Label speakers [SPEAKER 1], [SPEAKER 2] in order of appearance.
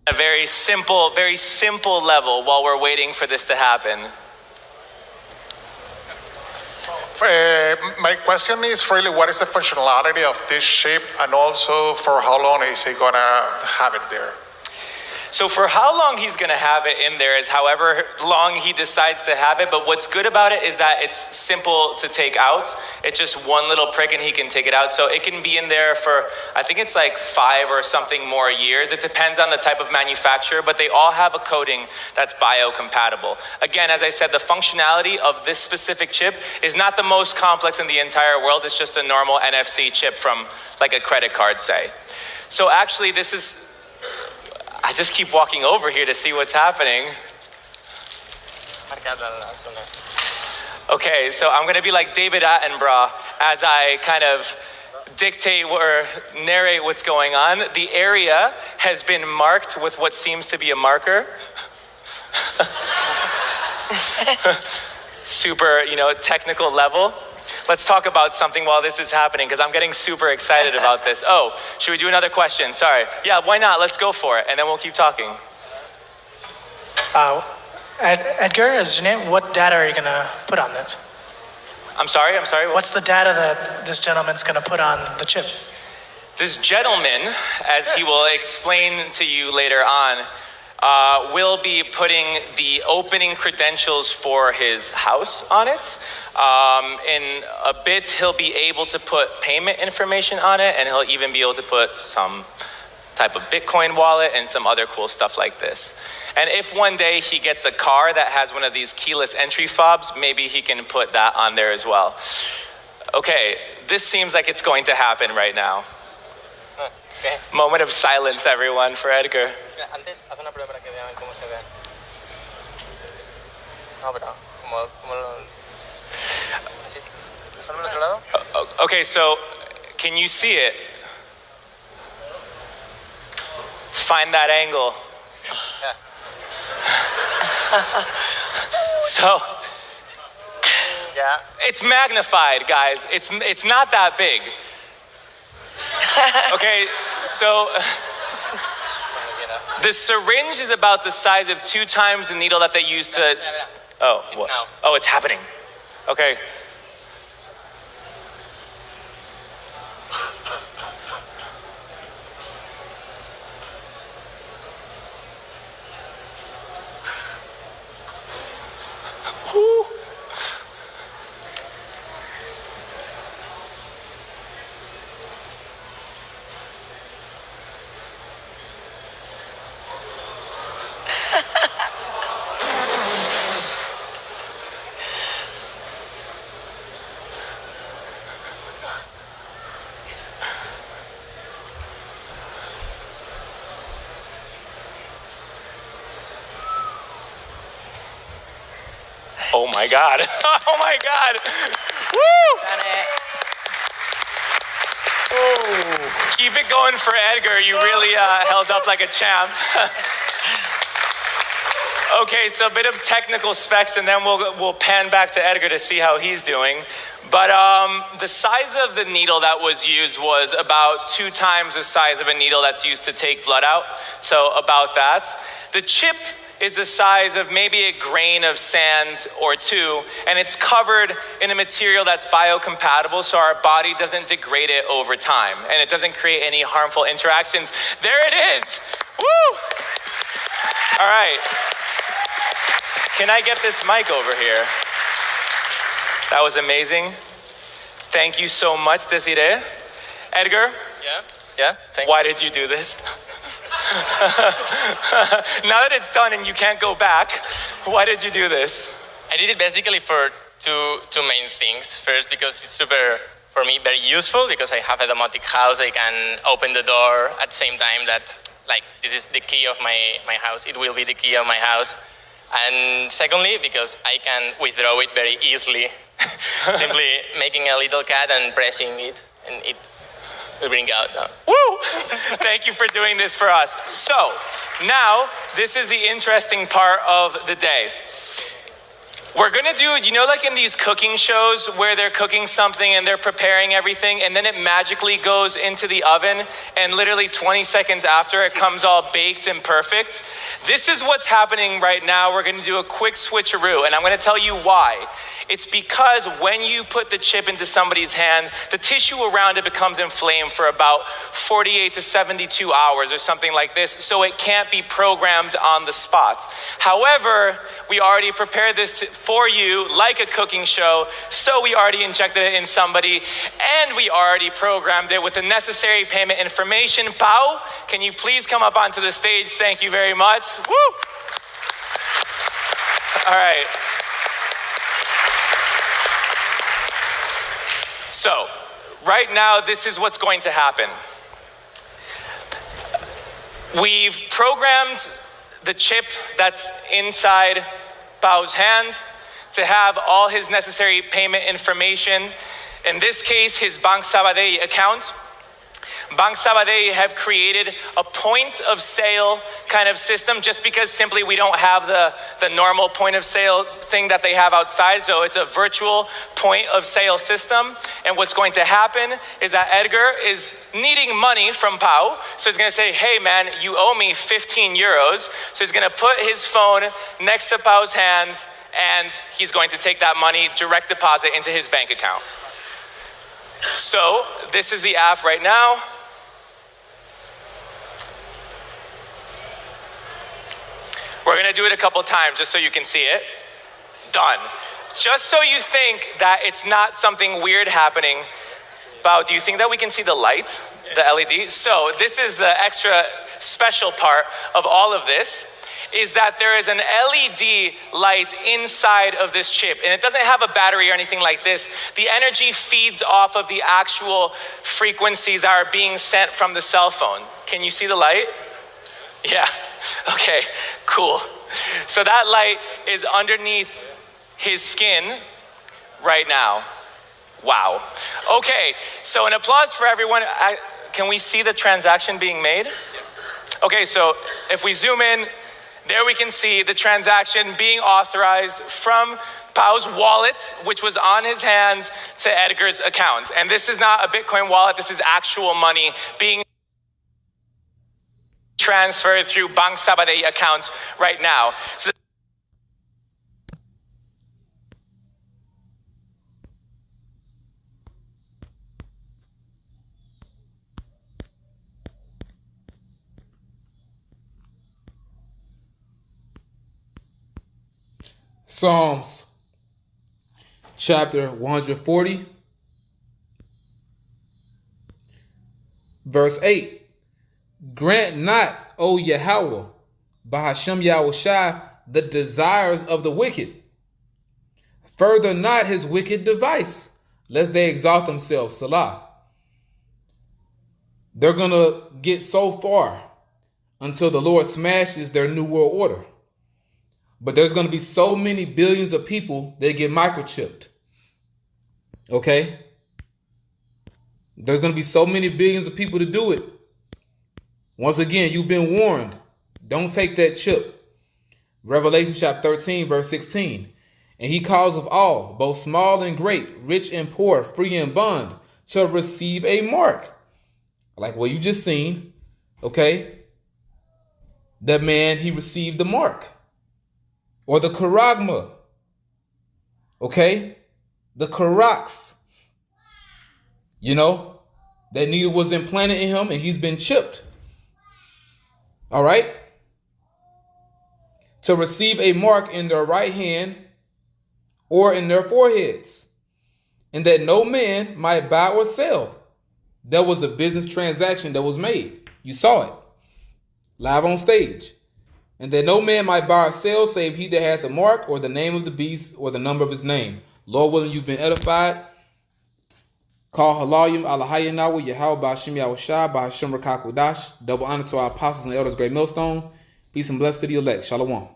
[SPEAKER 1] A very simple level while we're waiting for this to happen.
[SPEAKER 2] My question is really, what is the functionality of this chip, and also for how long is it gonna have it there?
[SPEAKER 1] So for how long he's gonna have it in there is however long he decides to have it, but what's good about it is that it's simple to take out. It's just one little prick and he can take it out. So it can be in there for, I think it's like 5 or something more years. It depends on the type of manufacturer, but they all have a coating that's biocompatible. Again, as I said, the functionality of this specific chip is not the most complex in the entire world. It's just a normal NFC chip from like a credit card, say. So actually this is, I just keep walking over here to see what's happening. Okay, so I'm gonna be like David Attenborough as I kind of dictate or narrate what's going on. The area has been marked with what seems to be a marker. Super, technical level. Let's talk about something while this is happening, because I'm getting super excited about this. Oh, should we do another question? Sorry. Yeah, why not? Let's go for it, and then we'll keep talking.
[SPEAKER 3] Edgar, is your name? What data are you gonna put on this?
[SPEAKER 1] I'm sorry?
[SPEAKER 3] What's the data that this gentleman's gonna put on the chip?
[SPEAKER 1] This gentleman, as he will explain to you later on, will be putting the opening credentials for his house on it. In a bit, he'll be able to put payment information on it, and he'll even be able to put some type of Bitcoin wallet and some other cool stuff like this. And if one day he gets a car that has one of these keyless entry fobs, maybe he can put that on there as well. Okay, this seems like it's going to happen right now.
[SPEAKER 4] Okay.
[SPEAKER 1] Moment of silence, everyone, for Edgar.
[SPEAKER 4] Antes, haz una prueba para que vean cómo se ve. No, pero como lo... Así. ¿Ponme al otro lado?
[SPEAKER 1] Okay, so can you see it? Find that angle.
[SPEAKER 4] Yeah.
[SPEAKER 1] So
[SPEAKER 4] Yeah.
[SPEAKER 1] it's magnified, guys. It's not that big. Okay, so the syringe is about the size of 2 times the needle that they use to. Oh, what?
[SPEAKER 4] Now.
[SPEAKER 1] Oh, it's happening. Okay. Woo. Oh my God. Oh my God. Woo! Oh. Keep it going for Edgar. You really held up like a champ. Okay, so a bit of technical specs, and then we'll pan back to Edgar to see how he's doing. But the size of the needle that was used was about 2 times the size of a needle that's used to take blood out. So about that. The chip is the size of maybe a grain of sand or 2, and it's covered in a material that's biocompatible, so our body doesn't degrade it over time, and it doesn't create any harmful interactions. There it is. Woo! All right. Can I get this mic over here? That was amazing. Thank you so much, Desiree. Edgar?
[SPEAKER 4] Yeah, thank you.
[SPEAKER 1] Why did you do this? Now that it's done and you can't go back, why did you do this?
[SPEAKER 4] I did it basically for two main things. First, because it's super, for me, very useful, because I have a domotic house. I can open the door at the same time that, like, this is the key of my house. It will be the key of my house. And secondly, because I can withdraw it very easily. Simply making a little cat and pressing it, and it will bring out.
[SPEAKER 1] Woo! Thank you for doing this for us. So, now, this is the interesting part of the day. We're gonna do, you know, like in these cooking shows where they're cooking something and they're preparing everything and then it magically goes into the oven and literally 20 seconds after it comes all baked and perfect? This is what's happening right now. We're gonna do a quick switcheroo and I'm gonna tell you why. It's because when you put the chip into somebody's hand, the tissue around it becomes inflamed for about 48 to 72 hours or something like this, so it can't be programmed on the spot. However, we already prepared this for you like a cooking show, so we already injected it in somebody, and we already programmed it with the necessary payment information. Pau, can you please come up onto the stage? Thank you very much. Woo! All right. So, right now, this is what's going to happen. We've programmed the chip that's inside Pau's hand to have all his necessary payment information. In this case, his Bank Sabadell account. Bank Sabadell have created a point of sale kind of system just because simply we don't have the normal point of sale thing that they have outside. So it's a virtual point of sale system. And what's going to happen is that Edgar is needing money from Pau. So he's going to say, hey man, you owe me 15 euros. So he's going to put his phone next to Pau's hands and he's going to take that money, direct deposit into his bank account. So this is the app right now. We're gonna do it a couple times just so you can see it. Done. Just so you think that it's not something weird happening. Bao, do you think that we can see the light, the LED? So this is the extra special part of all of this, is that there is an LED light inside of this chip, and it doesn't have a battery or anything like this. The energy feeds off of the actual frequencies that are being sent from the cell phone. Can you see the light? Yeah, okay, cool. So that light is underneath his skin right now. Wow. Okay, so an applause for everyone. Can we see the transaction being made? Okay, so if we zoom in, there we can see the transaction being authorized from Pau's wallet, which was on his hands, to Edgar's account. And this is not a Bitcoin wallet, this is actual money being transferred through Bank Sabadell accounts right now. So
[SPEAKER 5] Psalms chapter 140, verse 8. Grant not, O Yahweh, Bahashem Yahushai, the desires of the wicked. Further not his wicked device, lest they exalt themselves. Salah. They're going to get so far until the Lord smashes their new world order. But there's going to be so many billions of people that get microchipped. Okay? There's going to be so many billions of people to do it. Once again, you've been warned. Don't take that chip. Revelation chapter 13, verse 16. And he calls of all, both small and great, rich and poor, free and bond, to receive a mark. Like what you just seen. Okay? That man, he received the mark. Or the charagma. Okay? The charax. You know? That needle was implanted in him and he's been chipped. All right? To receive a mark in their right hand or in their foreheads. And that no man might buy or sell. That was a business transaction that was made. You saw it. Live on stage. And that no man might buy or sell save he that hath the mark or the name of the beast or the number of his name. Lord willing, you've been edified. Call Halalim Alahayanawa Yahweh Bashim Yahushai Bashim Rakakwadash. Double honor to our apostles and elders, great millstone. Peace and blessed to the elect. Shalom.